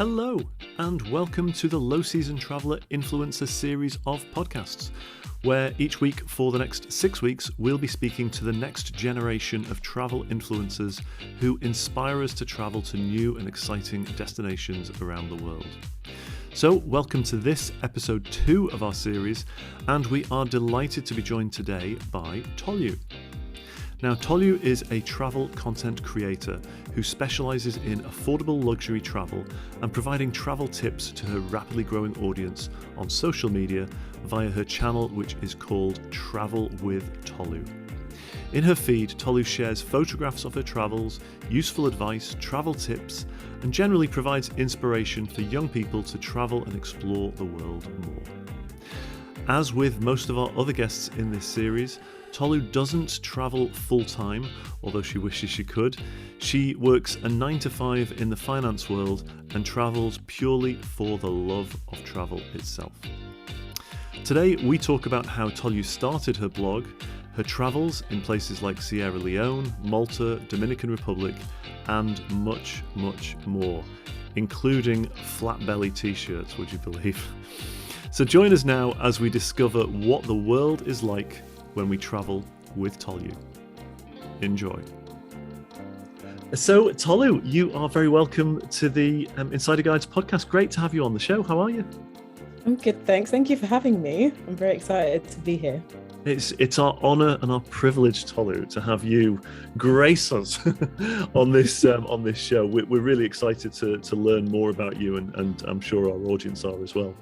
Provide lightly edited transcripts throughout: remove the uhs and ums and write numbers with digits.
Hello, and welcome to the Low Season Traveller Influencer series of podcasts, where each week for the next 6 weeks, we'll be speaking to the next generation of travel influencers who inspire us to travel to new and exciting destinations around the world. So, welcome to this episode 2 of our series, and we are delighted to be joined today by Tolu. Now, Tolu is a travel content creator who specialises in affordable luxury travel and providing travel tips to her rapidly growing audience on social media via her channel, which is called Travel With Tolu. In her feed, Tolu shares photographs of her travels, useful advice, travel tips, and generally provides inspiration for young people to travel and explore the world more. As with most of our other guests in this series, Tolu doesn't travel full-time, although she wishes she could. She works a 9-to-5 in the finance world and travels purely for the love of travel itself. Today, we talk about how Tolu started her blog, her travels in places like Sierra Leone, Malta, Dominican Republic, and much, much more, including flat belly t-shirts, would you believe? So join us now as we discover what the world is like when we travel with Tolu. Enjoy. So, Tolu, you are very welcome to the Insider Guides podcast. Great to have you on the show. How are you? I'm good, thanks. Thank you for having me. I'm very excited to be here. It's our honour and our privilege, Tolu, to have you grace us on this show. We're really excited to learn more about you, and I'm sure our audience are as well.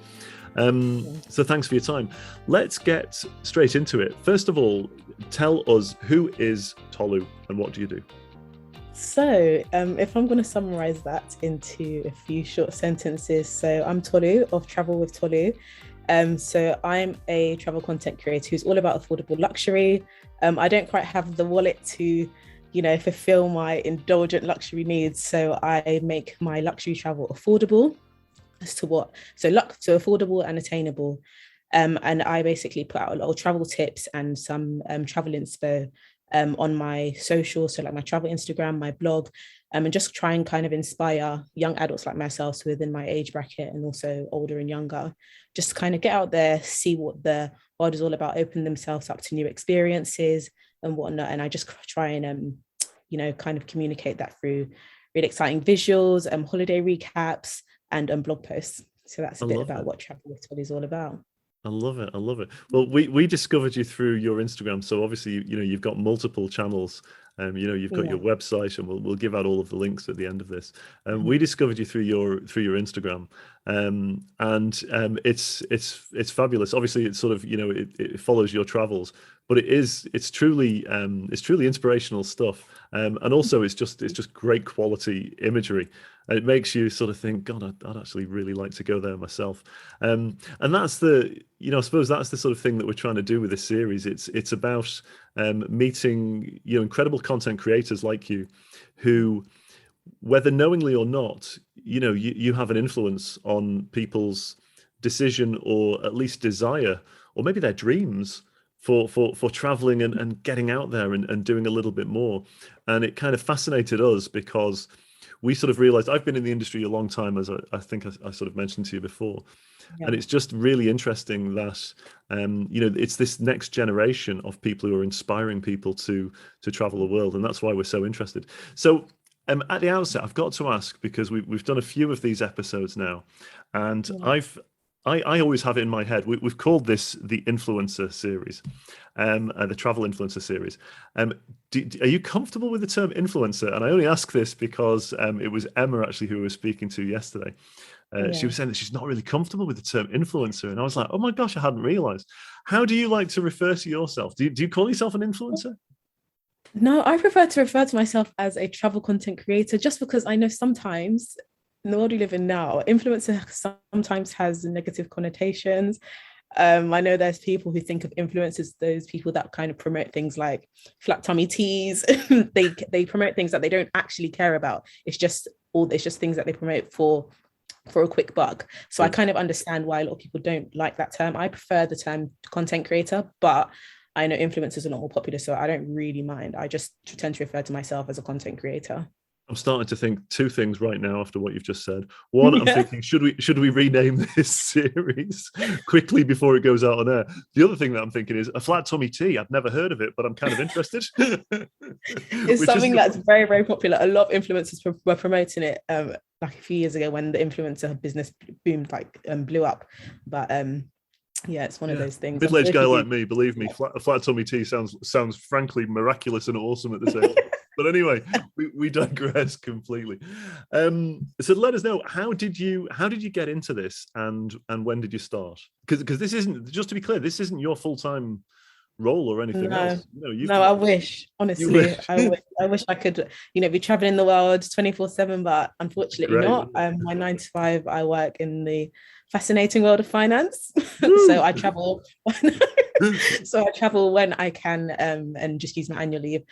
So thanks for your time. Let's get straight into it. First of all, tell us, who is Tolu and what do you do? So if I'm going to summarize that into a few short sentences. So I'm Tolu of Travel With Tolu. So I'm a travel content creator who's all about affordable luxury. I don't quite have the wallet to, fulfill my indulgent luxury needs. So I make my luxury travel affordable. So affordable and attainable. And I basically put out a lot of travel tips and some travel inspo on my social, so like my travel Instagram, my blog, and just try and kind of inspire young adults like myself, so within my age bracket and also older and younger, just to kind of get out there, see what the world is all about, open themselves up to new experiences and whatnot. And I just try and, kind of communicate that through really exciting visuals, holiday recaps, and blog posts. So that's a bit about what Travel With Tolu is all about. I love it. Well, we discovered you through your Instagram. So obviously, you've got multiple channels. You've got your website, and we'll give out all of the links at the end of this. We discovered you through your Instagram, and it's fabulous. Obviously, it's sort of it follows your travels, but it's truly inspirational stuff, and also it's just great quality imagery. And it makes you sort of think, God, I'd actually really like to go there myself. And that's I suppose that's the sort of thing that we're trying to do with this series. It's about meeting incredible content creators like you, who, whether knowingly or not, you have an influence on people's decision, or at least desire, or maybe their dreams for traveling and getting out there and doing a little bit more. And it kind of fascinated us because we sort of realized, I've been in the industry a long time, as I think I sort of mentioned to you before. Yeah. And it's just really interesting that, it's this next generation of people who are inspiring people to travel the world. And that's why we're so interested. So at the outset, I've got to ask, because we've done a few of these episodes now, and yeah. I always have it in my head. We've called this the influencer series, the travel influencer series. Are you comfortable with the term influencer? And I only ask this because it was Emma actually who we were speaking to yesterday. She was saying that she's not really comfortable with the term influencer. And I was like, oh my gosh, I hadn't realized. How do you like to refer to yourself? Do you call yourself an influencer? No, I prefer to refer to myself as a travel content creator, just because I know sometimes in the world we live in now, influencer sometimes has negative connotations. I know there's people who think of influencers, those people that kind of promote things like flat tummy teas. they promote things that they don't actually care about. It's just things that they promote for a quick buck. So I kind of understand why a lot of people don't like that term. I prefer the term content creator, but I know influencers are a lot more popular, so I don't really mind. I just tend to refer to myself as a content creator. I'm starting to think two things right now after what you've just said. One, I'm Yeah. thinking, should we rename this series quickly before it goes out on air? The other thing that I'm thinking is a flat tummy tea. I've never heard of it, but I'm kind of interested. It's Which is something that's very, very popular. A lot of influencers were promoting it like a few years ago when the influencer business boomed, like blew up. But yeah, it's one of those things. Middle-aged guy like me, believe me, flat tummy tea sounds frankly miraculous and awesome at the same time. But anyway, we digress completely. So let us know, how did you get into this, and when did you start? Because this isn't, just to be clear, this isn't your full-time role or anything else. No, I wish, honestly, wish. I wish I could, be traveling the world 24/7, but unfortunately Great. not. My 9 to 5, I work in the fascinating world of finance. So I travel. So I travel when I can, and just use my annual leave.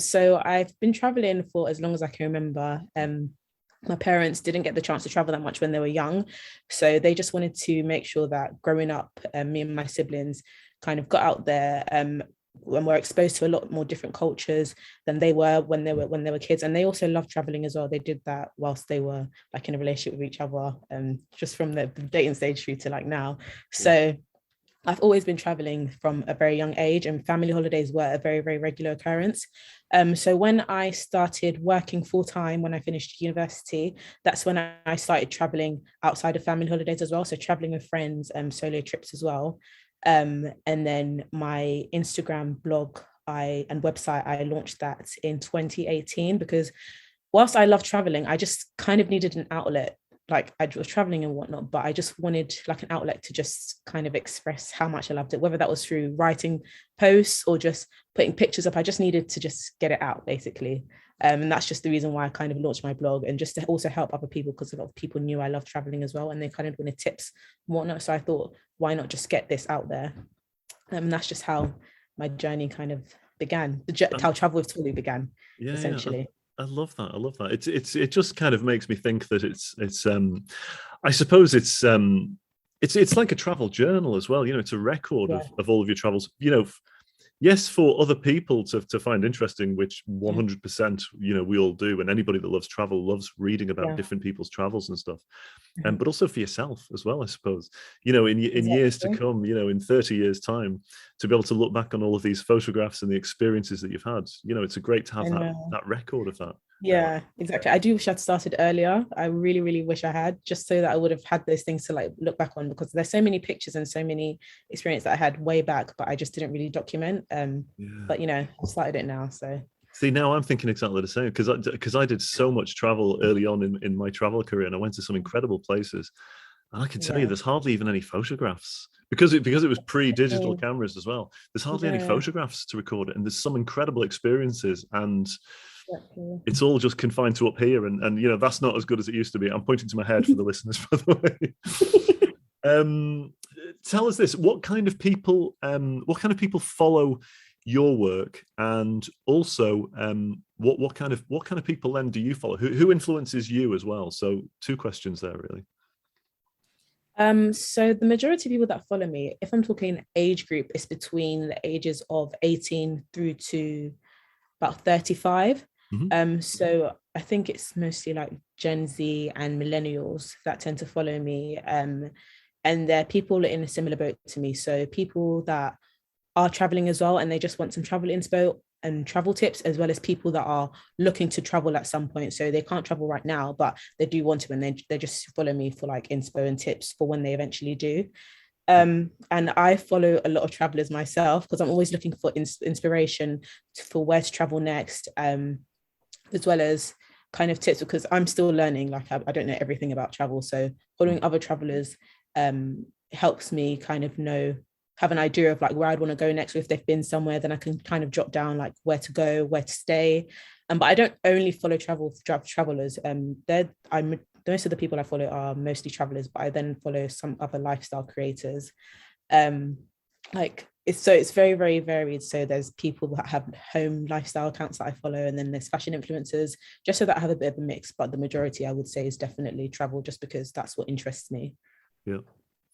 So I've been traveling for as long as I can remember. My parents didn't get the chance to travel that much when they were young, so they just wanted to make sure that growing up, me and my siblings kind of got out there, and were exposed to a lot more different cultures than they were when they were kids. And they also loved traveling as well. They did that whilst they were like in a relationship with each other, just from the dating stage through to like now. So I've always been traveling from a very young age, and family holidays were a very, very regular occurrence. So when I started working full time, when I finished university, that's when I started traveling outside of family holidays as well. So traveling with friends, solo trips as well. And then my Instagram blog and website, I launched that in 2018, because whilst I love traveling, I just kind of needed an outlet. Like, I was traveling and whatnot, but I just wanted like an outlet to just kind of express how much I loved it, whether that was through writing posts or just putting pictures up. I just needed to just get it out, basically. And that's just the reason why I kind of launched my blog, and just to also help other people, because a lot of people knew I love traveling as well, and they kind of wanted tips and whatnot. So I thought, why not just get this out there? And that's just how my journey kind of began. How Travel with Tolu began, essentially. Yeah. I love that. I love that. It just kind of makes me think that it's I suppose it's like a travel journal as well. It's a record of all of your travels. Yes, for other people to find interesting, which 100%, we all do, and anybody that loves travel loves reading about different people's travels and stuff. But also for yourself as well, I suppose. In years to come, in 30 years' time, to be able to look back on all of these photographs and the experiences that you've had. It's great to have that record of that. Yeah, exactly. I do wish I'd started earlier. I really, really wish I had, just so that I would have had those things to like look back on, because there's so many pictures and so many experiences that I had way back, but I just didn't really document. But I started it now, so. See, now I'm thinking exactly the same, because I did so much travel early on in my travel career, and I went to some incredible places. And I can tell you, there's hardly even any photographs, because it was pre-digital cameras as well. There's hardly any photographs to record it, and there's some incredible experiences, and it's all just confined to up here, and that's not as good as it used to be. I'm pointing to my head for the listeners, by the way. Tell us this: what kind of people follow your work, and also what kind of people then do you follow? Who influences you as well? So 2 questions there, really. So the majority of people that follow me, if I'm talking age group, is between the ages of 18 through to about 35. So I think it's mostly like Gen Z and millennials that tend to follow me. And they're people in a similar boat to me. So people that are traveling as well, and they just want some travel inspo and travel tips, as well as people that are looking to travel at some point. So they can't travel right now, but they do want to, and they just follow me for like inspo and tips for when they eventually do. And I follow a lot of travelers myself, because I'm always looking for inspiration for where to travel next, as well as kind of tips, because I'm still learning. Like, I don't know everything about travel, so following other travelers helps me kind of have an idea of like where I'd want to go next. If they've been somewhere, then I can kind of jot down like where to go, where to stay. But I don't only follow travelers. Most of the people I follow are mostly travelers, but I then follow some other lifestyle creators. It's very, very varied. So there's people that have home lifestyle accounts that I follow, and then there's fashion influencers, just so that I have a bit of a mix. But the majority, I would say, is definitely travel, just because that's what interests me. Yeah,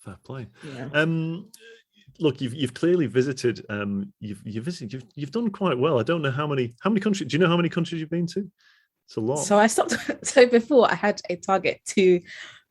fair play. Yeah. Look, you've clearly visited. You've done quite well. I don't know how many countries. Do you know how many countries you've been to? It's a lot. So I stopped. So before I had a target to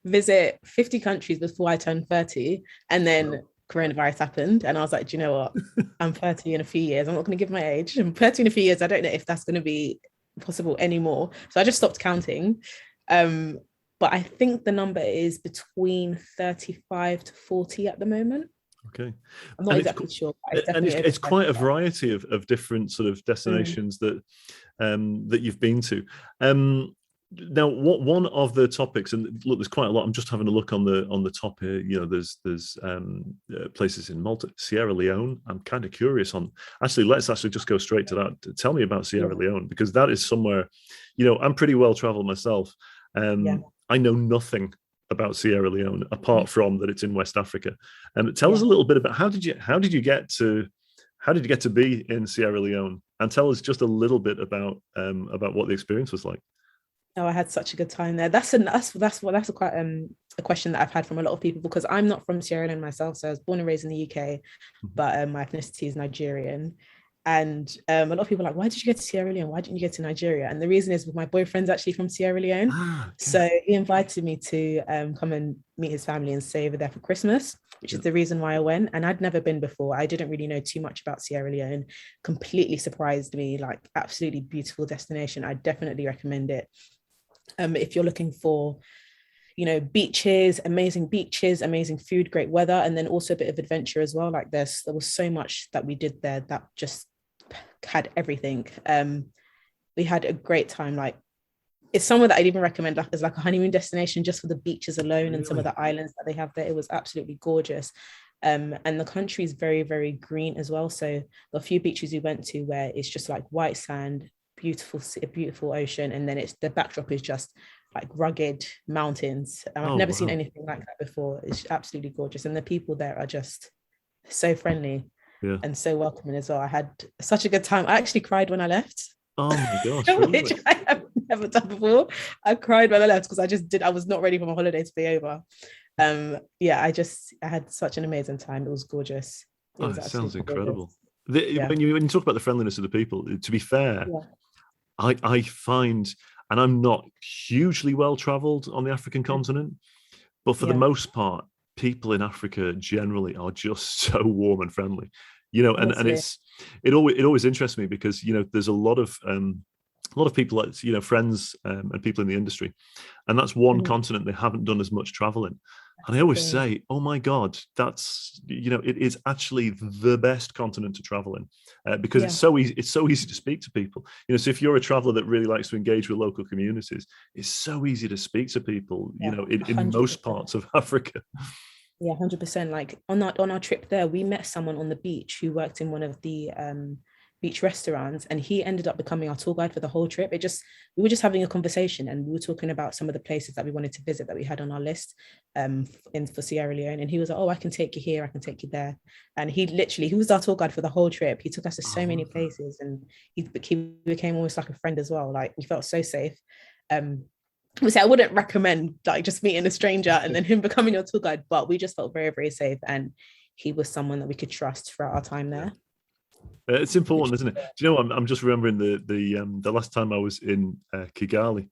visit 50 countries before I turned 30. And then coronavirus happened. And I was like, do you know what? I'm 30 in a few years. I'm not going to give my age. I'm 30 in a few years. I don't know if that's going to be possible anymore. So I just stopped counting. But I think the number is between 35 to 40 at the moment. Okay. I'm not exactly sure. It's quite a variety of different sort of destinations that you've been to. Now, one of the topics, and look, there's quite a lot. I'm just having a look on the top here. You know, there's places in Malta, Sierra Leone. I'm kind of curious on. Actually, let's just go straight to that. Tell me about Sierra Leone, because that is somewhere. You know, I'm pretty well traveled myself. I know nothing about Sierra Leone apart from that it's in West Africa. And tell us a little bit about how did you get to be in Sierra Leone, and tell us just a little bit about what the experience was like. Oh, I had such a good time there. That's quite a question that I've had from a lot of people, because I'm not from Sierra Leone myself. So I was born and raised in the UK, but my ethnicity is Nigerian. And a lot of people are like, why did you get to Sierra Leone? Why didn't you get to Nigeria? And the reason is, my boyfriend's actually from Sierra Leone. Okay. So he invited me to come and meet his family and stay over there for Christmas, which is the reason why I went. And I'd never been before. I didn't really know too much about Sierra Leone. Completely surprised me, like absolutely beautiful destination. I definitely recommend it. If you're looking for, you know, beaches, amazing food, great weather, and then also a bit of adventure as well. Like there was so much that we did there that just had everything. We had a great time. Like, it's somewhere that I'd even recommend as like a honeymoon destination, just for the beaches alone. And some of the islands that they have there. It was absolutely gorgeous. And the country is very, very green as well. So the few beaches we went to where it's just like white sand, beautiful ocean, and then the backdrop is just like rugged mountains. I've never seen anything like that before. It's absolutely gorgeous, and the people there are just so friendly and so welcoming as well. I had such a good time. I actually cried when I left. Oh my gosh. Which I have never done before. I cried when I left because I was not ready for my holiday to be over. I had such an amazing time. It was gorgeous. It sounds incredible. When you talk about the friendliness of the people, to be fair, I find, and I'm not hugely well traveled on the African continent, but for the most part, people in Africa generally are just so warm and friendly, you know, and it always interests me, because, you know, there's a lot of people, like, you know, friends and people in the industry, and that's one continent they haven't done as much travel in. And I always say, oh my God, that's, you know, it is actually the best continent to travel in, because it's so easy to speak to people. You know, so if you're a traveler that really likes to engage with local communities, it's so easy to speak to people, you know, in most parts of Africa. Yeah, 100%. Like on our trip there, we met someone on the beach who worked in one of the beach restaurants, and he ended up becoming our tour guide for the whole trip. We were just having a conversation, and we were talking about some of the places that we wanted to visit that we had on our list for Sierra Leone, and he was like, oh, I can take you here, I can take you there. And he was our tour guide for the whole trip. He took us to so many places, and he became almost like a friend as well. Like, we felt so safe. Obviously, I wouldn't recommend like just meeting a stranger and then him becoming your tour guide, but we just felt very, very safe, and he was someone that we could trust throughout our time there. It's important, isn't it? Do you know, I'm just remembering the last time I was in Kigali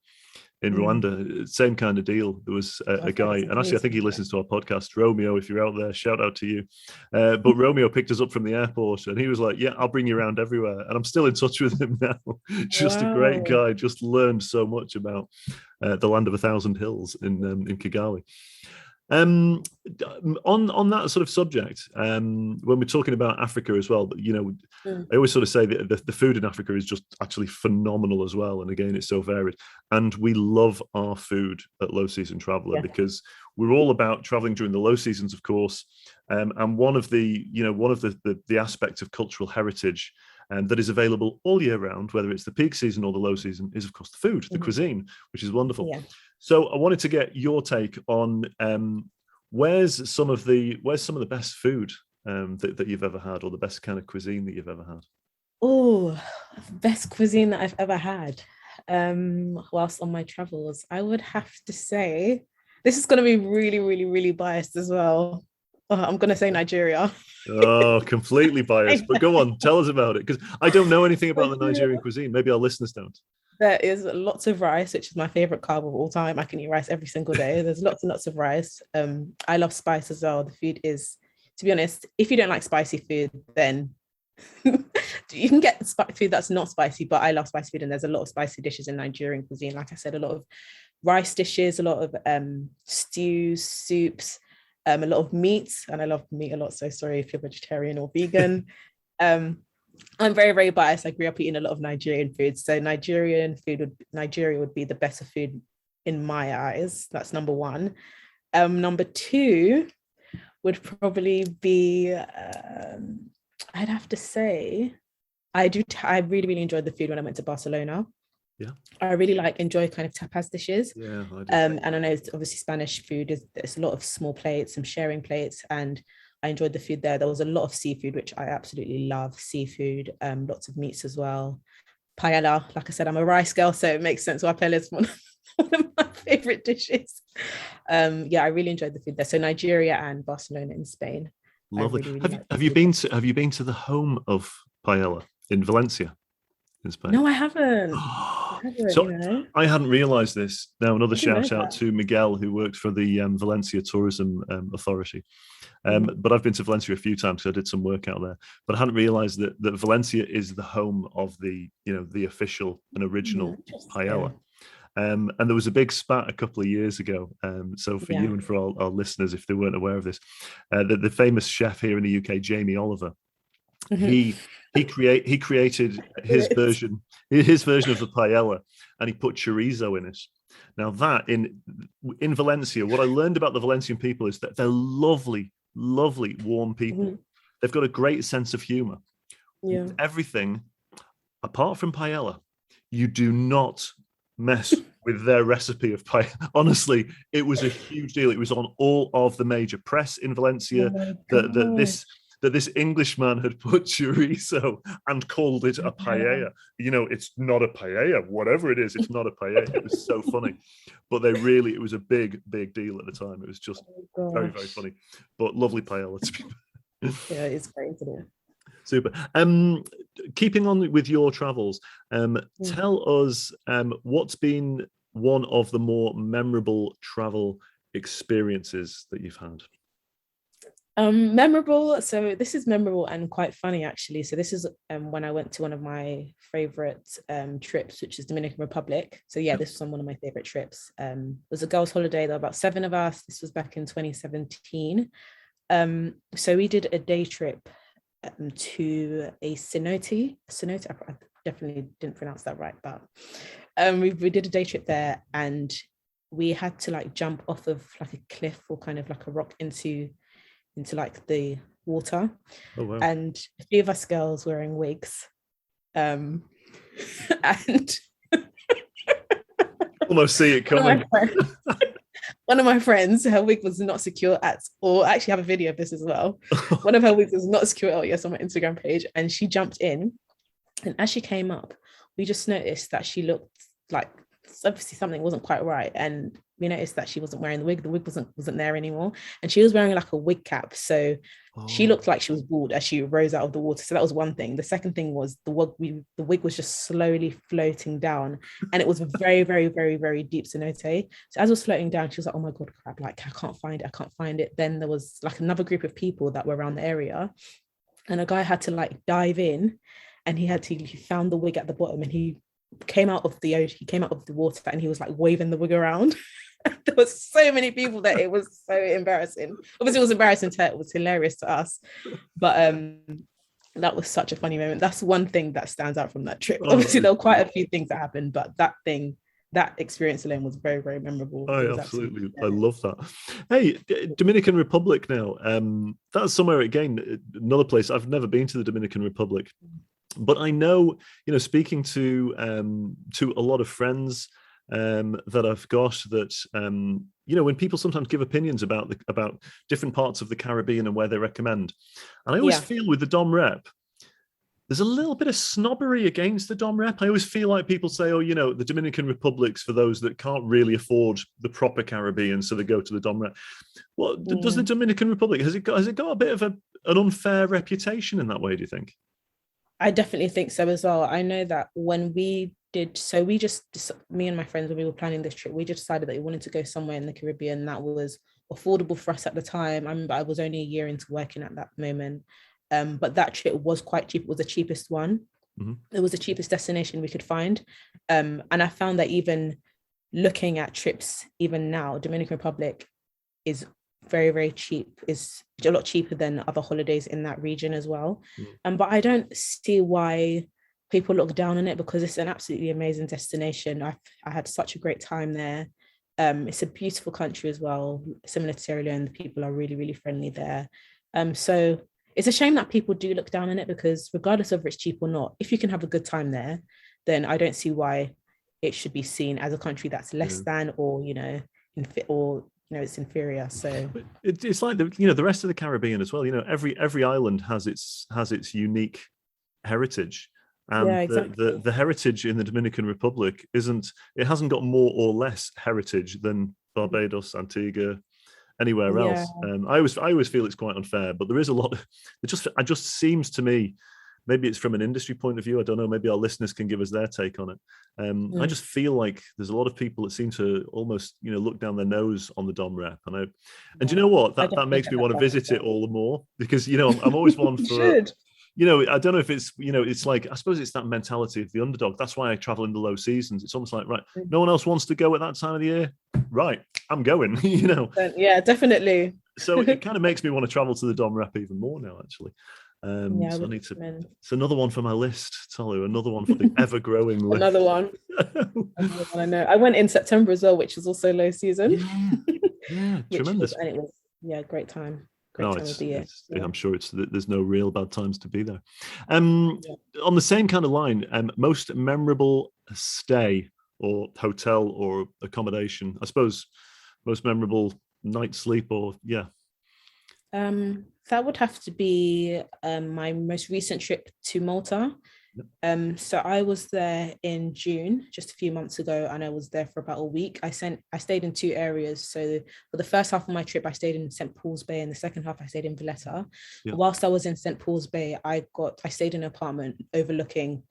in Rwanda, same kind of deal. There was a guy, and actually I think he listens to our podcast, Romeo, if you're out there, shout out to you. But Romeo picked us up from the airport, and he was like, yeah, I'll bring you around everywhere. And I'm still in touch with him now. Just a great guy, just learned so much about the land of 1,000 hills in Kigali. On that sort of subject, when we're talking about Africa as well, you know, I always sort of say that the food in Africa is just actually phenomenal as well, and again, it's so varied, and we love our food at Low Season Traveller because we're all about traveling during the low seasons, of course, and one of the aspects of cultural heritage that is available all year round, whether it's the peak season or the low season, is of course the food, the cuisine, which is wonderful. So I wanted to get your take on where's some of the best food that you've ever had, or the best kind of cuisine that you've ever had? Oh, best cuisine that I've ever had whilst on my travels. I would have to say, this is going to be really, really, really biased as well. I'm going to say Nigeria. Oh, completely biased. But go on, tell us about it, because I don't know anything about the Nigerian cuisine. Maybe our listeners don't. There is lots of rice, which is my favorite carb of all time. I can eat rice every single day. There's lots and lots of rice. I love spice as well. The food is, to be honest, if you don't like spicy food, then you can get food that's not spicy, but I love spicy food, and there's a lot of spicy dishes in Nigerian cuisine. Like I said, a lot of rice dishes, a lot of stews, soups, a lot of meats, and I love meat a lot. So sorry if you're vegetarian or vegan. I'm very, very biased. I grew up eating a lot of Nigerian food. So Nigeria would be the better food in my eyes. That's number one. Number two would probably be, I'd have to say, I really, really enjoyed the food when I went to Barcelona. Yeah. I really enjoy kind of tapas dishes. Yeah. And I know it's obviously Spanish food there's a lot of small plates, some sharing plates, and I enjoyed the food there. There was a lot of seafood, which I absolutely love. Seafood, lots of meats as well. Paella, like I said, I'm a rice girl, so it makes sense why paella is one of my favorite dishes. Yeah, I really enjoyed the food there. So Nigeria and Barcelona in Spain. Lovely. Really have you been to the home of paella in Valencia in Spain? No, I haven't. So I hadn't realised this. Now another shout out to Miguel, who works for the Valencia Tourism Authority. But I've been to Valencia a few times because I did some work out there. But I hadn't realised that Valencia is the home of the official and original paella. And there was a big spat a couple of years ago. So for you and for our listeners, if they weren't aware of this, the famous chef here in the UK, Jamie Oliver, he created his version of the paella, and he put chorizo in it. Now that in Valencia, what I learned about the Valencian people is that they're lovely, lovely, warm people. They've got a great sense of humor. Yeah. Everything apart from paella, you do not mess with their recipe of paella. Honestly, it was a huge deal. It was on all of the major press in Valencia that this Englishman had put chorizo and called it a paella. It's not a paella. Whatever it is, it's not a paella. It was so funny. But it was a big, big deal at the time. It was just very, very funny. But lovely paella. Yeah, it's great, isn't it? Super. Keeping on with your travels, tell us what's been one of the more memorable travel experiences that you've had. Memorable. So this is memorable and quite funny, actually. So this is when I went to one of my favorite trips, which is Dominican Republic. So yeah, this was one of my favorite trips. It was a girls' holiday. There were about 7 of us. This was back in 2017. So we did a day trip to a cenote. I definitely didn't pronounce that right, but we did a day trip there, and we had to jump off of a cliff or kind of a rock into the water. Oh, wow. And a few of us girls wearing wigs, and almost see it coming. One of my friends, her wig was not secure at all. I actually have a video of this as well. One of her wigs was not secure at all. Yes, on my Instagram page, and she jumped in, and as she came up, we just noticed that she looked like obviously something wasn't quite right, and we noticed that she wasn't wearing the wig wasn't there anymore, and she was wearing a wig cap, so she looked like she was bald as she rose out of the water. So that was one thing. The second thing was the wig was just slowly floating down, and it was a very, very, very, very deep cenote. So as it was floating down, she was like, oh my god, crap, I can't find it. Then there was another group of people that were around the area, and a guy had to dive in, and he found the wig at the bottom, and he came out of the water, and he was waving the wig around. There was so many people that it was so embarrassing. Obviously it was embarrassing to her, it was hilarious to us, but that was such a funny moment. That's one thing that stands out from that trip. Obviously there were quite a few things that happened, but that experience alone was very, very memorable. Absolutely. I love that. Hey, Dominican Republic now. That's somewhere, again, another place. I've never been to the Dominican Republic, but I know, speaking to a lot of friends that I've got, that when people sometimes give opinions about different parts of the Caribbean and where they recommend, and I always feel with the Dom Rep, there's a little bit of snobbery against the Dom Rep. I always feel like people say, the Dominican Republic's for those that can't really afford the proper Caribbean, so they go to the Dom Rep. Well, does the Dominican Republic, has it got a bit of an unfair reputation in that way, do you think? I definitely think so as well. I know that when we did, so we just, me and my friends, when we were planning this trip, we just decided that we wanted to go somewhere in the Caribbean that was affordable for us at the time. I remember I was only a year into working at that moment. But that trip was quite cheap. It was the cheapest one. Mm-hmm. It was the cheapest destination we could find. And I found that even looking at trips, even now, Dominican Republic is very, very cheap, is a lot cheaper than other holidays in that region as well. But I don't see why people look down on it, because it's an absolutely amazing destination. I had such a great time there. It's a beautiful country as well, similar to Sierra Leone. The people are really, really friendly there. So it's a shame that people do look down on it, because regardless of if it's cheap or not, if you can have a good time there, then I don't see why it should be seen as a country that's less than, or it's inferior. So it's like the rest of the Caribbean as well. Every island has its unique heritage, and exactly. the heritage in the Dominican Republic hasn't got more or less heritage than Barbados, Antigua, anywhere else. I always feel it's quite unfair, but there is a lot. It just seems to me, maybe it's from an industry point of view, I don't know, maybe our listeners can give us their take on it. I just feel like there's a lot of people that seem to almost look down their nose on the Dom Rep, and you know what, that makes me want to visit it all the more, because I'm always one for I don't know if it's like, I suppose it's that mentality of the underdog. That's why I travel in the low seasons. It's almost like, right, no one else wants to go at that time of the year, right, I'm going. Yeah, definitely. So it kind of makes me want to travel to the Dom Rep even more now, actually. So I need to. It's another one for my list, Tolu. Another one for the ever-growing list. Another one. I know. I went in September as well, which is also low season. Yeah, tremendous. And it was great time. Great time of the year. I'm sure there's no real bad times to be there. On the same kind of line, most memorable stay or hotel or accommodation, I suppose, most memorable night's sleep, or that would have to be my most recent trip to Malta. So I was there in June, just a few months ago, and I was there for about a week. I stayed in two areas. So for the first half of my trip, I stayed in St. Paul's Bay, and the second half I stayed in Valletta. Whilst I was in St. Paul's Bay, I stayed in an apartment overlooking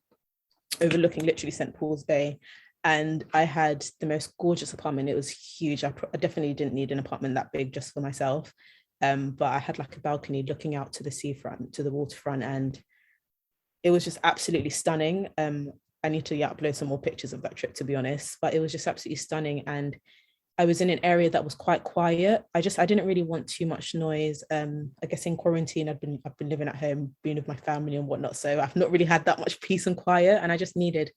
literally St. Paul's Bay. And I had the most gorgeous apartment. It was huge. I definitely didn't need an apartment that big just for myself. But I had like a balcony looking out to the seafront, to the waterfront, and it was just absolutely stunning. I need to upload some more pictures of that trip, to be honest, but it was just absolutely stunning. And I was in an area that was quite quiet. I didn't really want too much noise. I guess in quarantine, I've been living at home, being with my family and whatnot. So I've not really had that much peace and quiet. And I just needed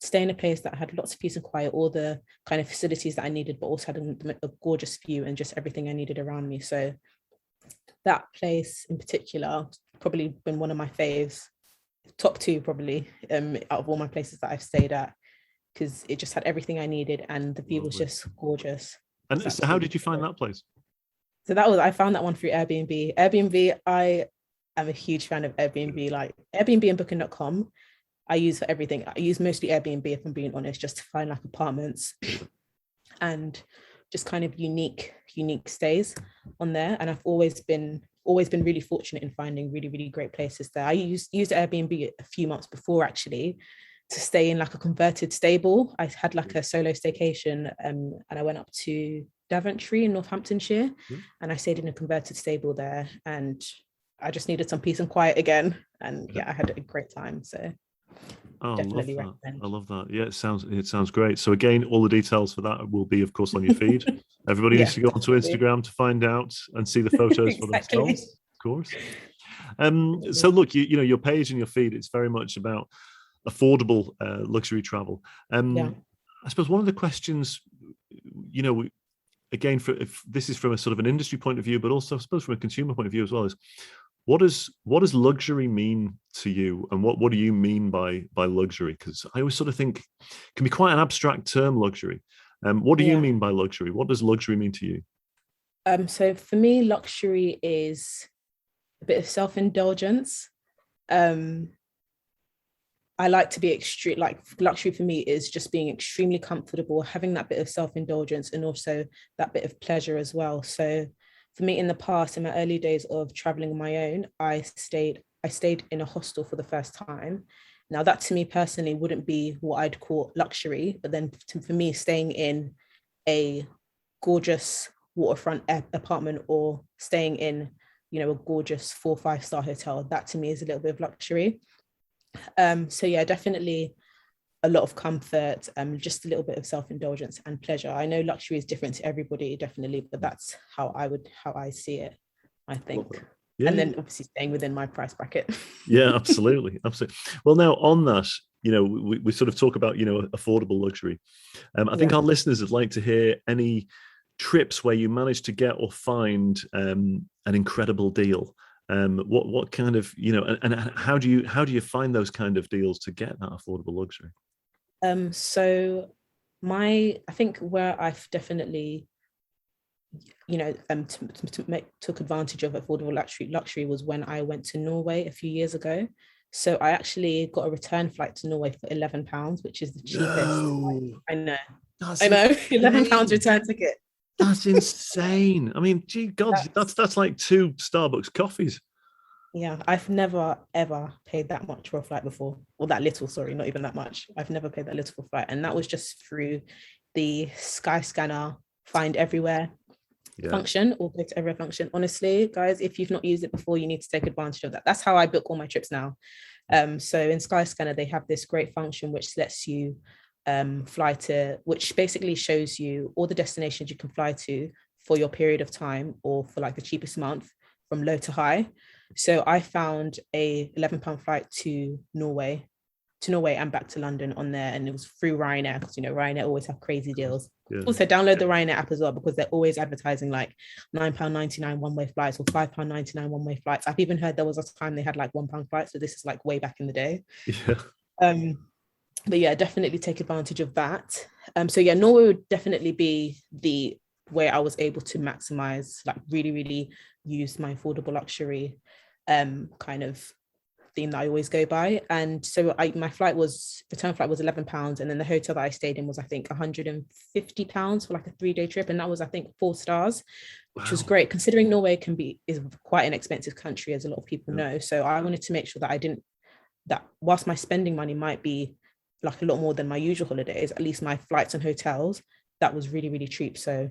to stay in a place that had lots of peace and quiet, all the kind of facilities that I needed, but also had a gorgeous view and just everything I needed around me. So that place in particular, probably been one of my faves, top two probably, out of all my places that I've stayed at, because it just had everything I needed and the view was just gorgeous. And so how did you find that place? So I found that one through Airbnb. I am a huge fan of Airbnb, like Airbnb and booking.com. I use for everything. I use mostly Airbnb, if I'm being honest, just to find like apartments and just kind of unique stays on there. And I've always been really fortunate in finding really, really great places there. I used Airbnb a few months before, actually, to stay in like a converted stable. I had like a solo staycation, and I went up to Daventry in Northamptonshire, and I stayed in a converted stable there, and I just needed some peace and quiet again. And I had a great time. So definitely recommend. I love that. Yeah, it sounds great. So again, all the details for that will be, of course, on your feed. Everybody needs to go onto Instagram to find out and see the photos for themselves, of course. So look, your page and your feed, it's very much about affordable luxury travel. I suppose one of the questions, again, if this is from a sort of an industry point of view, but also I suppose from a consumer point of view as well, is what does luxury mean to you, and what do you mean by luxury? Because I always sort of think it can be quite an abstract term, luxury. What do you mean by luxury? What does luxury mean to you? So for me, luxury is a bit of self-indulgence. I like to be extreme. Like luxury for me is just being extremely comfortable, having that bit of self-indulgence, and also that bit of pleasure as well. So for me, in the past, in my early days of traveling on my own, I stayed I stayed in a hostel for the first time. Now, that to me personally wouldn't be what I'd call luxury, but then for me, staying in a gorgeous waterfront apartment or staying in, a gorgeous 4 or 5 star hotel, that to me is a little bit of luxury. So yeah, definitely a lot of comfort, just a little bit of self-indulgence and pleasure. I know luxury is different to everybody, definitely, but that's how I see it, I think. Yeah, and then obviously staying within my price bracket. Yeah, absolutely. Well, now on that, we sort of talk about, affordable luxury. I think our listeners would like to hear any trips where you managed to get or find an incredible deal. What kind of, and how do you find those kind of deals to get that affordable luxury? So I think where I've definitely took advantage of affordable luxury was when I went to Norway a few years ago. So I actually got a return flight to Norway for £11, which is the cheapest. No. I know. That's I know. insane. £11 return ticket. That's insane. I mean, gee God, that's like 2 Starbucks coffees. Yeah, I've never ever paid that much for a flight before, or that little. Sorry, not even that much. I've never paid that little for a flight, and that was just through the Skyscanner Find Everywhere function, or Go to Everywhere function. Honestly, guys, if you've not used it before, you need to take advantage of that. That's how I book all my trips now. So in Skyscanner, they have this great function which lets you which basically shows you all the destinations you can fly to for your period of time, or for like the cheapest month from low to high. So I found a £11 flight to Norway and back to London on there, and it was through Ryanair, because Ryanair always have crazy deals. Also download the Ryanair app as well, because they're always advertising like £9.99 one-way flights or £5.99 one-way flights. I've even heard there was a time they had like £1 flights, so this is like way back in the day. But yeah, definitely take advantage of that. So yeah, Norway would definitely be the way I was able to maximize, like really, really use my affordable luxury kind of theme that I always go by. And so my return flight was £11, and then the hotel that I stayed in was, I think, £150 for like a 3-day trip, and that was, I think, 4 stars, which was great, considering Norway is quite an expensive country, as a lot of people know. So I wanted to make sure that whilst my spending money might be like a lot more than my usual holidays, at least my flights and hotels, that was really, really cheap. So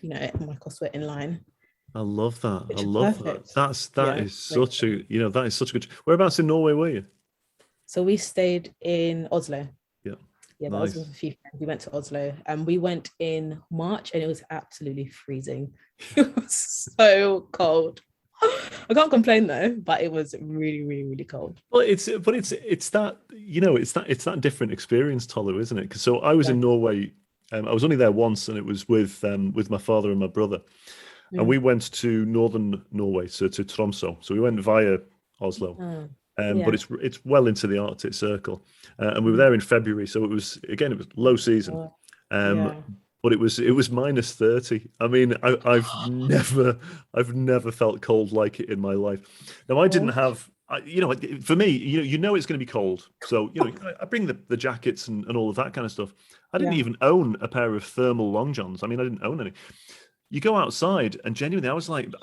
my costs were in line. I love that. I love that. That is such a good. Whereabouts in Norway were you? So we stayed in Oslo. Yeah, that was with a few friends. We went to Oslo, and we went in March, and it was absolutely freezing. It was so cold. I can't complain though, but it was really, really, really cold. Well, it's that it's that different experience, Tolu, isn't it? So I was in Norway. I was only there once, and it was with my father and my brother. And we went to northern Norway, so to Tromsø. So we went via Oslo, but it's well into the Arctic Circle, and we were there in February. So it was low season, but it was -30. I mean, I've never felt cold like it in my life. Now I didn't have. For me, it's going to be cold. So, I bring the jackets and all of that kind of stuff. I didn't even own a pair of thermal long johns. I mean, I didn't own any. You go outside, and genuinely, I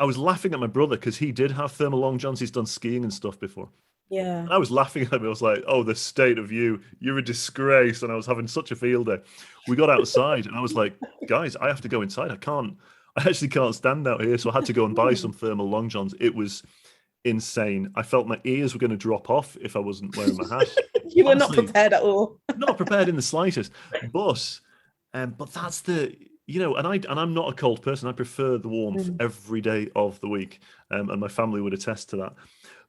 was laughing at my brother, because he did have thermal long johns. He's done skiing and stuff before. Yeah. And I was laughing at him. I was like, "Oh, the state of you're a disgrace." And I was having such a field day. We got outside, and I was like, "Guys, I have to go inside. I actually can't stand out here." So I had to go and buy some thermal long johns. It was insane. I felt my ears were going to drop off if I wasn't wearing my hat. You were not prepared at all. Not prepared in the slightest. But that's the. And I'm not a cold person. I prefer the warmth every day of the week, and my family would attest to that.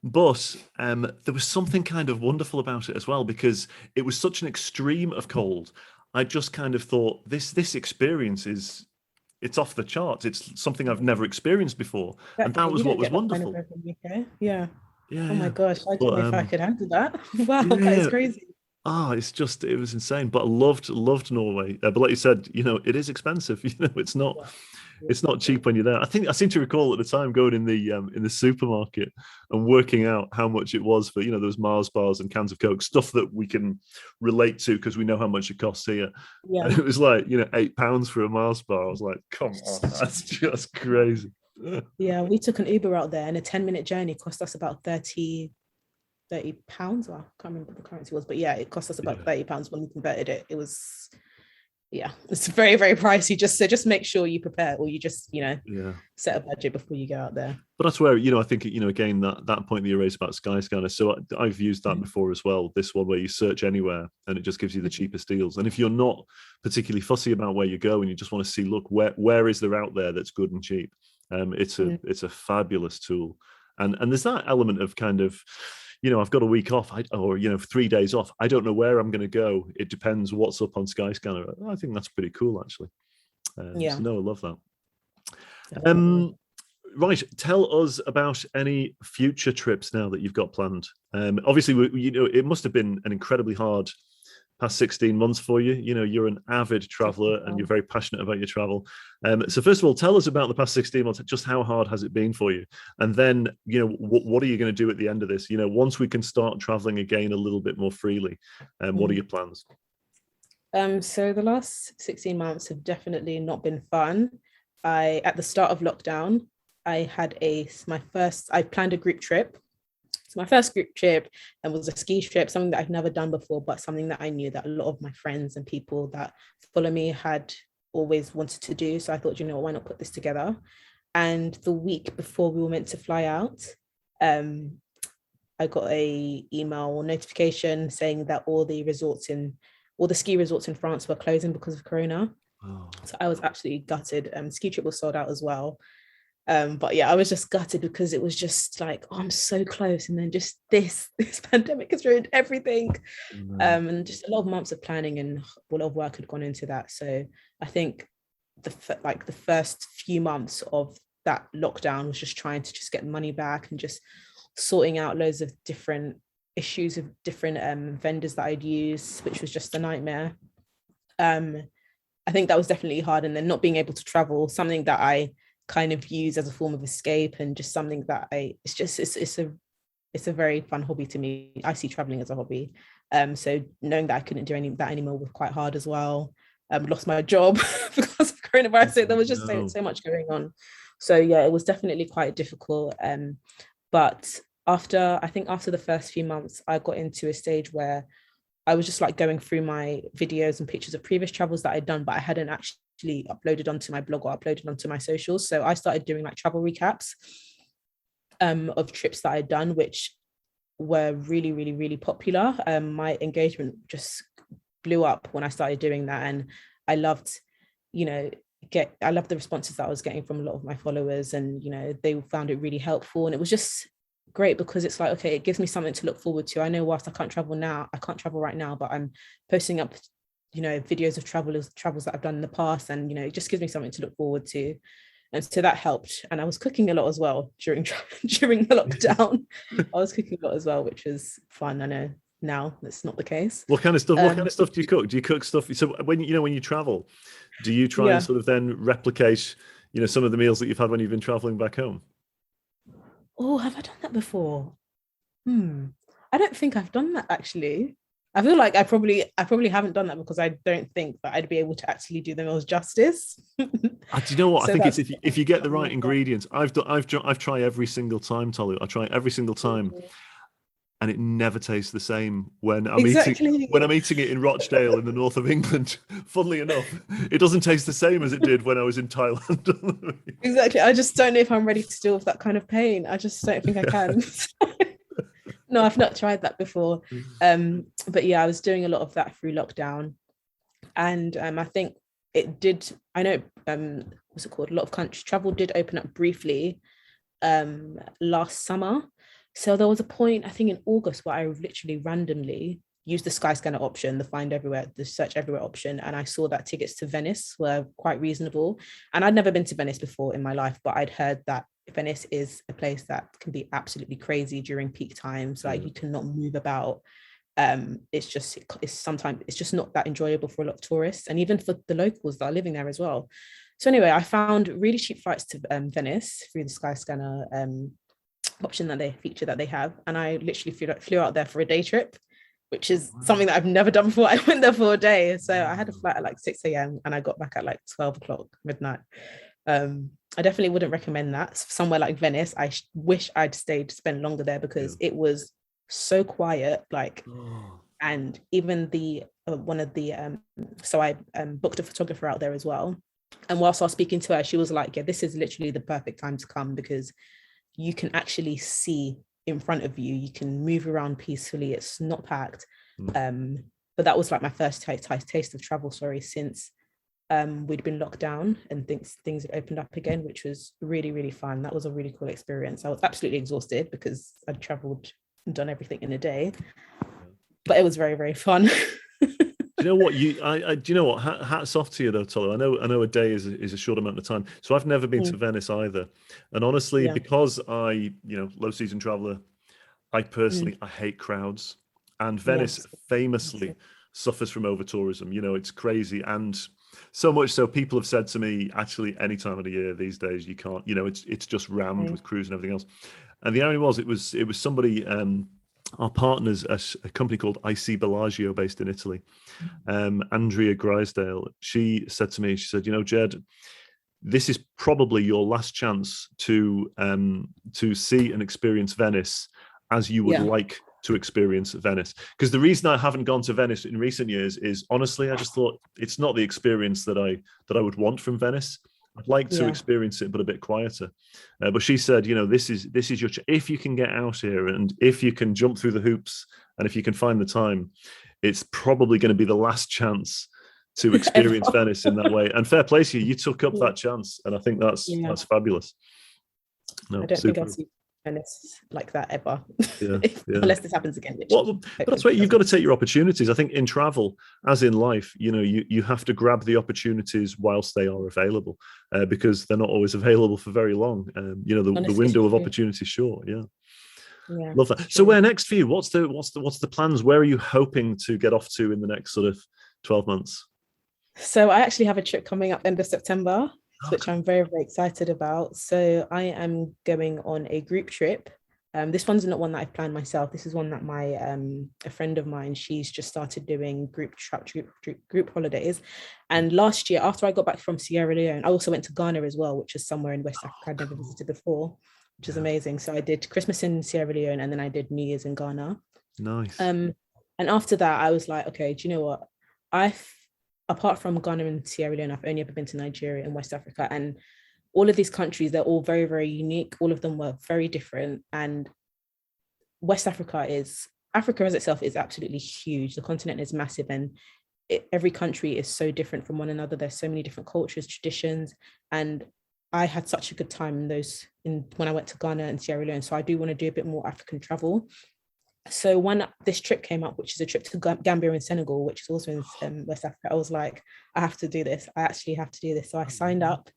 But there was something kind of wonderful about it as well, because it was such an extreme of cold. I just kind of thought this experience it's off the charts. It's something I've never experienced before, and that was what was wonderful. Kind of yeah. Oh my gosh, I don't know if I could handle that. Wow, that is crazy. It was insane. But I loved Norway. But like you said, it is expensive. It's not cheap when you're there. I seem to recall at the time going in the supermarket and working out how much it was for those Mars bars and cans of Coke, stuff that we can relate to because we know how much it costs here. Yeah. And it was like £8 for a Mars bar. I was like, come on, that's just crazy. Yeah, we took an Uber out there, and a 10-minute journey cost us about 30 pounds. Well, I can't remember what the currency was, but yeah, it cost us about Yeah. 30 pounds when we converted it. It was, yeah, it's very, very pricey. Just make sure you prepare, or you just, Yeah. set a budget before you go out there. But that's where, I think, again, that point that you raised about Skyscanner. So I've used that before as well. This one where you search anywhere and it just gives you the cheapest deals. And if you're not particularly fussy about where you go and you just want to see, look, where is there out there that's good and cheap? It's a fabulous tool. And there's that element of kind of, I've got a week off or 3 days off. I don't know where I'm going to go. It depends what's up on Skyscanner. I think that's pretty cool, actually. Yeah. So no, I love that. Definitely. Right, tell us about any future trips now that you've got planned. Obviously, it must have been an incredibly hard past 16 months for you. You're an avid traveler and you're very passionate about your travel. So first of all, tell us about the past 16 months. Just how hard has it been for you? And then, what are you going to do at the end of this? Once we can start traveling again a little bit more freely, what are your plans? So the last 16 months have definitely not been fun. At the start of lockdown, I planned a group trip. So my first group trip and was a ski trip, something that I've never done before, but something that I knew that a lot of my friends and people that follow me had always wanted to do. So I thought, why not put this together? And the week before we were meant to fly out, I got a email or notification saying that all the ski resorts in France were closing because of Corona. Oh. So I was absolutely gutted. Ski trip was sold out as well. But yeah, I was just gutted because it was just like, I'm so close, and then just this pandemic has ruined everything. And just a lot of months of planning and a lot of work had gone into that. So I think the first few months of that lockdown was just trying to just get money back and just sorting out loads of different issues of different vendors that I'd used, which was just a nightmare. I think that was definitely hard, and then not being able to travel, something that I kind of use as a form of escape, and just something that it's a very fun hobby to me. I see traveling as a hobby. So knowing that I couldn't do any of that anymore was quite hard as well. Lost my job because of coronavirus. So there was just so much going on. So yeah, it was definitely quite difficult. But after the first few months, I got into a stage where I was just like going through my videos and pictures of previous travels that I'd done, but I hadn't actually uploaded onto my blog or uploaded onto my socials. So I started doing like travel recaps of trips that I'd done, which were really, really, really popular. My engagement just blew up when I started doing that. And I loved, I loved the responses that I was getting from a lot of my followers, and, they found it really helpful. And it was just great because it's like, okay, it gives me something to look forward to. I know whilst I can't travel right now, but I'm posting up, videos of travels that I've done in the past, and, it just gives me something to look forward to. And so that helped. And I was cooking a lot as well during the lockdown. I was cooking a lot as well, which was fun. I know now that's not the case. What kind of stuff? What kind of stuff do you cook? Do you cook stuff? So when you travel, do you try and sort of then replicate, some of the meals that you've had when you've been traveling back home? Oh, have I done that before? I don't think I've done that actually. I feel like I probably haven't done that because I don't think that I'd be able to actually do the meals justice. Do you know what? I think it's if you get the right ingredients. I've tried every single time, Tolu. I try every single time, and it never tastes the same when I'm eating it in Rochdale in the north of England. Funnily enough, it doesn't taste the same as it did when I was in Thailand. Exactly. I just don't know if I'm ready to deal with that kind of pain. I just don't think I can. No, I've not tried that before. But yeah, I was doing a lot of that through lockdown. And I think it did, I know, what's it called? A lot of country travel did open up briefly last summer. So there was a point, I think in August, where I literally randomly used the Skyscanner option, the search everywhere option. And I saw that tickets to Venice were quite reasonable. And I'd never been to Venice before in my life, but I'd heard that Venice is a place that can be absolutely crazy during peak times. Like you cannot move about. It's just not that enjoyable for a lot of tourists, and even for the locals that are living there as well. So anyway, I found really cheap flights to Venice through the Skyscanner option that they have, and I literally flew out there for a day trip, which is something that I've never done before. I went there for a day, so I had a flight at like 6 a.m. and I got back at like 12 o'clock midnight. I definitely wouldn't recommend that. Somewhere like Venice, I wish I'd spent longer there because it was so quiet. Like, and even the one of the so I booked a photographer out there as well. And whilst I was speaking to her, she was like, "Yeah, this is literally the perfect time to come because you can actually see in front of you. You can move around peacefully. It's not packed." But that was like my first taste of travel, since we'd been locked down and things had opened up again, which was really, really fun. That was a really cool experience. I was absolutely exhausted because I'd traveled and done everything in a day, but it was very, very fun. Do you know what do you know what? Hats off to you though, Tolu. I know a day is a short amount of time. So I've never been to Venice either. And honestly, because I, low season traveler, I personally, I hate crowds. And Venice famously suffers from over tourism. It's crazy. And so much so people have said to me, actually, any time of the year these days, you can't, it's just rammed with crews and everything else. And the irony was, it was somebody, our partners at a company called IC Bellagio based in Italy, Andrea Grisdale, she said to me, she said, Jed, this is probably your last chance to see and experience Venice as you would like to experience Venice. Because the reason I haven't gone to Venice in recent years is, honestly, I just thought it's not the experience that I would want from Venice. I'd like to experience it, but a bit quieter. But she said, this is your if you can get out here and if you can jump through the hoops and if you can find the time, it's probably going to be the last chance to experience Venice in that way. And fair play to you, you took up that chance, and I think that's fabulous. No, I don't think I'll see Venice like that ever, unless this happens again. But that's right. You've got to take your opportunities. I think in travel, as in life, you have to grab the opportunities whilst they are available, because they're not always available for very long. The window of opportunity is short. Yeah, love that. So where next for you? What's the plans? Where are you hoping to get off to in the next sort of 12 months? So I actually have a trip coming up end of September, which I'm very, very excited about. So I am going on a group trip. This one's not one that I've planned myself. This is one that my a friend of mine, she's just started doing group holidays. And last year, after I got back from Sierra Leone, I also went to Ghana as well, which is somewhere in West Africa I'd never visited before, which is amazing. So I did Christmas in Sierra Leone and then I did New Year's in Ghana. Nice. And after that, I was like, okay, do you know what? Apart from Ghana and Sierra Leone, I've only ever been to Nigeria and West Africa. And all of these countries, they're all very, very unique. All of them were very different. And West Africa as itself is absolutely huge. The continent is massive and every country is so different from one another. There's so many different cultures, traditions. And I had such a good time when I went to Ghana and Sierra Leone. So I do want to do a bit more African travel. So when this trip came up, which is a trip to Gambia and Senegal, which is also in West Africa, I was like, I have to do this. I actually have to do this. So I signed up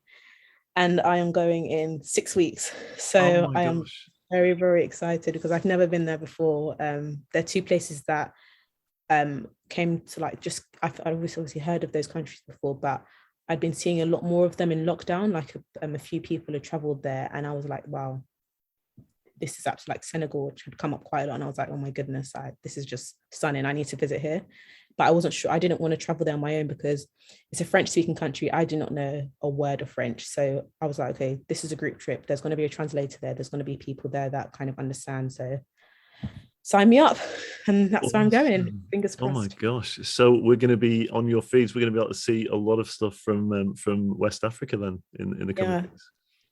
and I am going in 6 weeks. So I am very, very excited because I've never been there before. There are two places that came to I've obviously heard of those countries before, but I'd been seeing a lot more of them in lockdown. Like a few people had traveled there and I was like, wow. This is actually like Senegal, which had come up quite a lot. And I was like, oh my goodness, this is just stunning. I need to visit here. But I wasn't sure. I didn't want to travel there on my own because it's a French speaking country. I do not know a word of French. So I was like, okay, this is a group trip. There's going to be a translator there. There's going to be people there that kind of understand. So sign me up. And that's where I'm going. Fingers crossed. Oh my gosh. So we're going to be on your feeds. We're going to be able to see a lot of stuff from West Africa then in the coming days.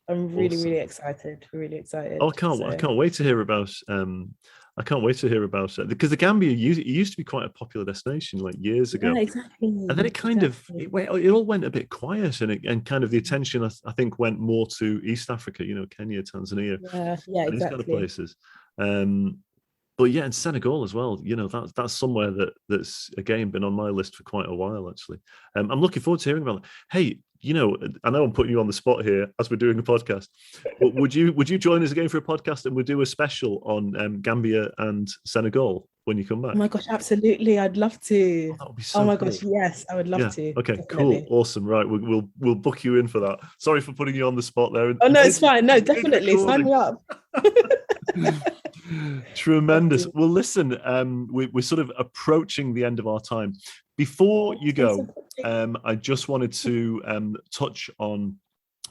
I'm really, really excited. Really excited. Oh, I can't wait to hear about. I can't wait to hear about it because the Gambia used to be quite a popular destination like years ago. Yeah, exactly. And then it all went a bit quiet, and kind of the attention I think went more to East Africa. Kenya, Tanzania, exactly. These kind of places. But yeah, and Senegal as well. That's somewhere that's again been on my list for quite a while actually. I'm looking forward to hearing about it. Hey. I know I'm putting you on the spot here as we're doing a podcast, but would you join us again for a podcast and we'll do a special on Gambia and Senegal when you come back? Oh my gosh, absolutely. I'd love to. Oh, that would be so cool. Gosh, yes, I would love to. Okay, definitely. Cool. Awesome. Right. We'll book you in for that. Sorry for putting you on the spot there. Oh no, it's fine. No, definitely. Sign me up. Tremendous. Well, listen, we're sort of approaching the end of our time. Before you go, I just wanted to touch on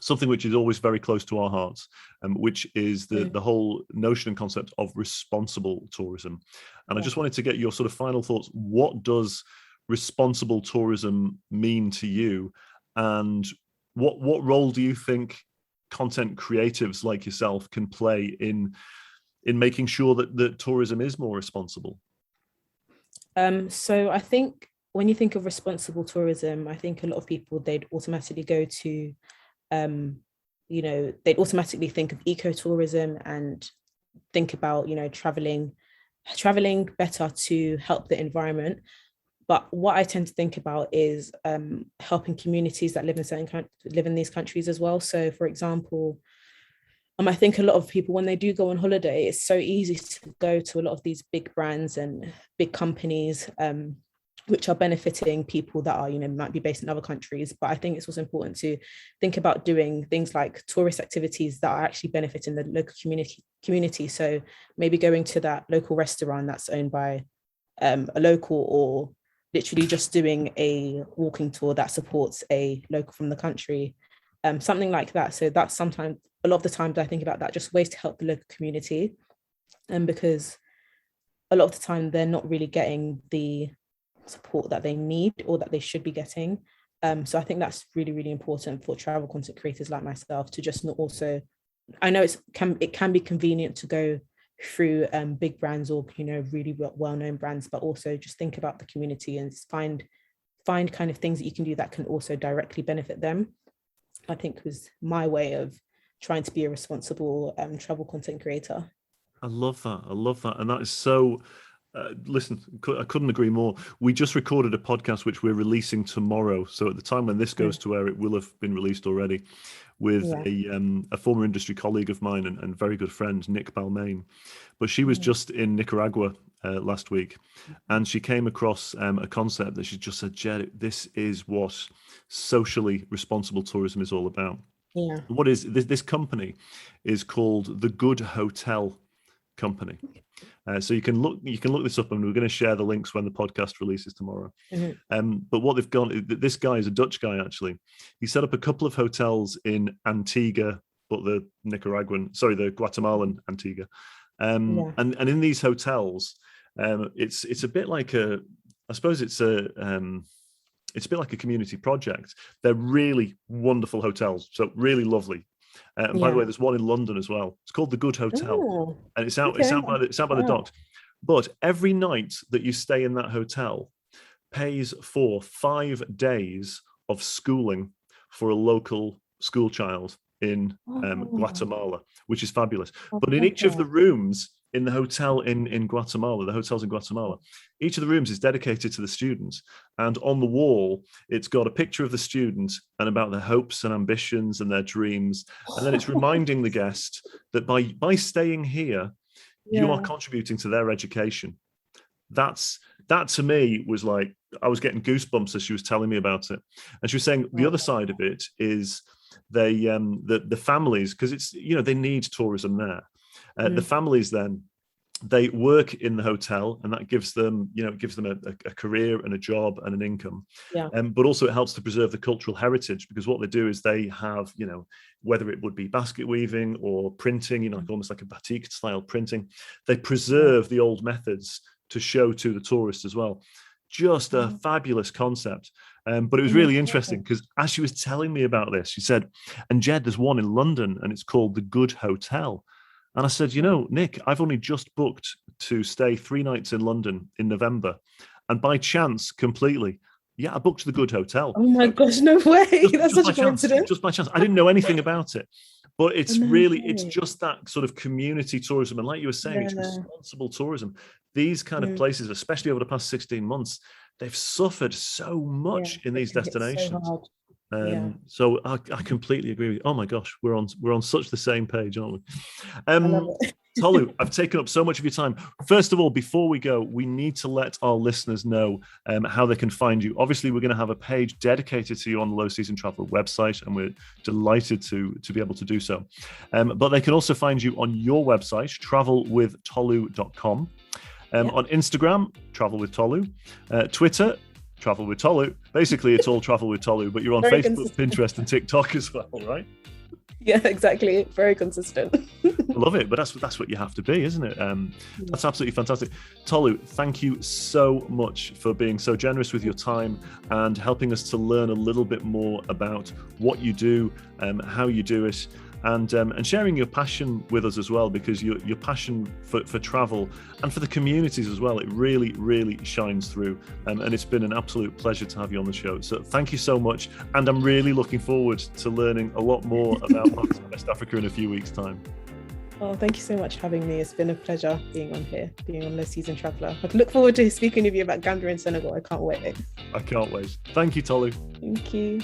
something which is always very close to our hearts, which is the whole notion and concept of responsible tourism. And I just wanted to get your sort of final thoughts. What does responsible tourism mean to you? And what role do you think content creatives like yourself can play in making sure that tourism is more responsible? So I think when you think of responsible tourism, I think a lot of people, they'd automatically go to, they'd automatically think of ecotourism and think about, traveling better to help the environment. But what I tend to think about is helping communities that live in these countries as well. So, for example, I think a lot of people, when they do go on holiday, it's so easy to go to a lot of these big brands and big companies, which are benefiting people that are, might be based in other countries. But I think it's also important to think about doing things like tourist activities that are actually benefiting the local community. So maybe going to that local restaurant that's owned by a local, or literally just doing a walking tour that supports a local from the country, something like that. So that's sometimes, a lot of the times I think about that, just ways to help the local community. And because a lot of the time they're not really getting the support that they need or that they should be getting. So I think that's really, really important for travel content creators like myself to just not also, I know it can be convenient to go through big brands or, really well-known brands, but also just think about the community and find kind of things that you can do that can also directly benefit them. I think was my way of trying to be a responsible travel content creator. I love that. And that is so, listen, I couldn't agree more. We just recorded a podcast, which we're releasing tomorrow. So at the time when this goes to air, it will have been released already, with a former industry colleague of mine and very good friend, Nick Balmain. But she was just in Nicaragua last week, and she came across a concept that she just said, Jed, this is what socially responsible tourism is all about. Yeah. What is this company is called the Good Hotel Company. So you can look this up, and we're going to share the links when the podcast releases tomorrow. But what they've gone, this guy is a Dutch guy actually. He set up a couple of hotels in Antigua, but the Guatemalan Antigua. And in these hotels, it's a bit like a bit like a community project. They're really wonderful hotels, so really lovely. And by the way, there's one in London as well. It's called the Good Hotel, and it's out by the docks. But every night that you stay in that hotel pays for 5 days of schooling for a local school child in Guatemala, which is fabulous. But in each of the rooms in the hotel in Guatemala, the hotels in Guatemala, each of the rooms is dedicated to the students. And on the wall, it's got a picture of the student and about their hopes and ambitions and their dreams. And then it's reminding the guest that by staying here, you are contributing to their education. That to me was like, I was getting goosebumps as she was telling me about it. And she was saying the other side of it is the families, because it's, they need tourism there. The families then, they work in the hotel, and that gives them a career and a job and an income. But also it helps to preserve the cultural heritage, because what they do is they have, whether it would be basket weaving or printing, almost like a batik style printing, they preserve the old methods to show to the tourists as well. Just a fabulous concept. But it was really interesting, because as she was telling me about this, she said, and Jed, there's one in London and it's called the Good Hotel. And I said, Nick, I've only just booked to stay 3 nights in London in November. And by chance, completely, I booked the Good Hotel. Oh my gosh, no way. That's such a coincidence. Just by chance. I didn't know anything about it. But it's it's just that sort of community tourism. And like you were saying, it's responsible tourism. These kind of places, especially over the past 16 months, they've suffered so much in these destinations. So I completely agree with you. Oh my gosh, we're on such the same page, aren't we? I love it. Tolu, I've taken up so much of your time. First of all, before we go, we need to let our listeners know how they can find you. Obviously, we're going to have a page dedicated to you on the Low Season Traveler website, and we're delighted to be able to do so. But they can also find you on your website, travelwithtolu.com. On Instagram, Travel with Tolu. Twitter, Travel with Tolu. Basically, it's all Travel with Tolu, but you're on Facebook, Pinterest, and TikTok as well, right? Yeah, exactly. Very consistent. I love it, but that's what you have to be, isn't it? That's absolutely fantastic. Tolu, thank you so much for being so generous with your time and helping us to learn a little bit more about what you do, how you do it, and sharing your passion with us as well, because your passion for travel and for the communities as well, it really, really shines through. And it's been an absolute pleasure to have you on the show. So thank you so much. And I'm really looking forward to learning a lot more about West Africa in a few weeks' time. Oh, thank you so much for having me. It's been a pleasure being on here, being on Low Season Traveller. I look forward to speaking with you about Gambia and Senegal. I can't wait. I can't wait. Thank you, Tolu. Thank you.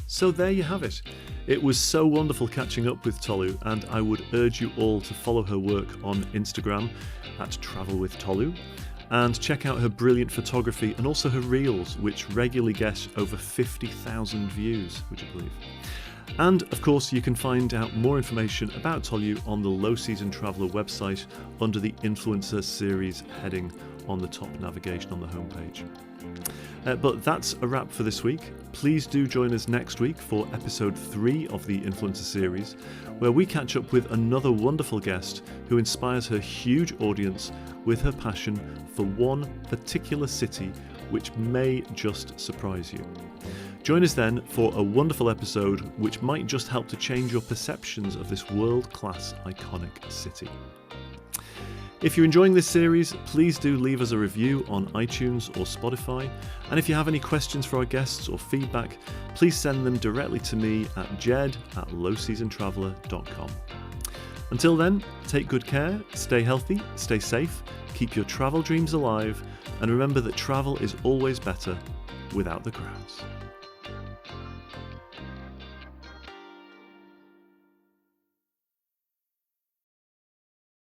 So there you have it. It was so wonderful catching up with Tolu, and I would urge you all to follow her work on Instagram at Travel With Tolu, and check out her brilliant photography and also her reels, which regularly get over 50,000 views, would you believe? And of course, you can find out more information about Tolu on the Low Season Traveller website under the Influencer Series heading on the top navigation on the homepage. But that's a wrap for this week. Please do join us next week for episode 3 of the Influencer Series, where we catch up with another wonderful guest who inspires her huge audience with her passion for one particular city which may just surprise you. Join us then for a wonderful episode which might just help to change your perceptions of this world-class iconic city. If you're enjoying this series, please do leave us a review on iTunes or Spotify. And if you have any questions for our guests or feedback, please send them directly to me at jed@lowseasontraveller.com. Until then, take good care, stay healthy, stay safe, keep your travel dreams alive, and remember that travel is always better without the crowds.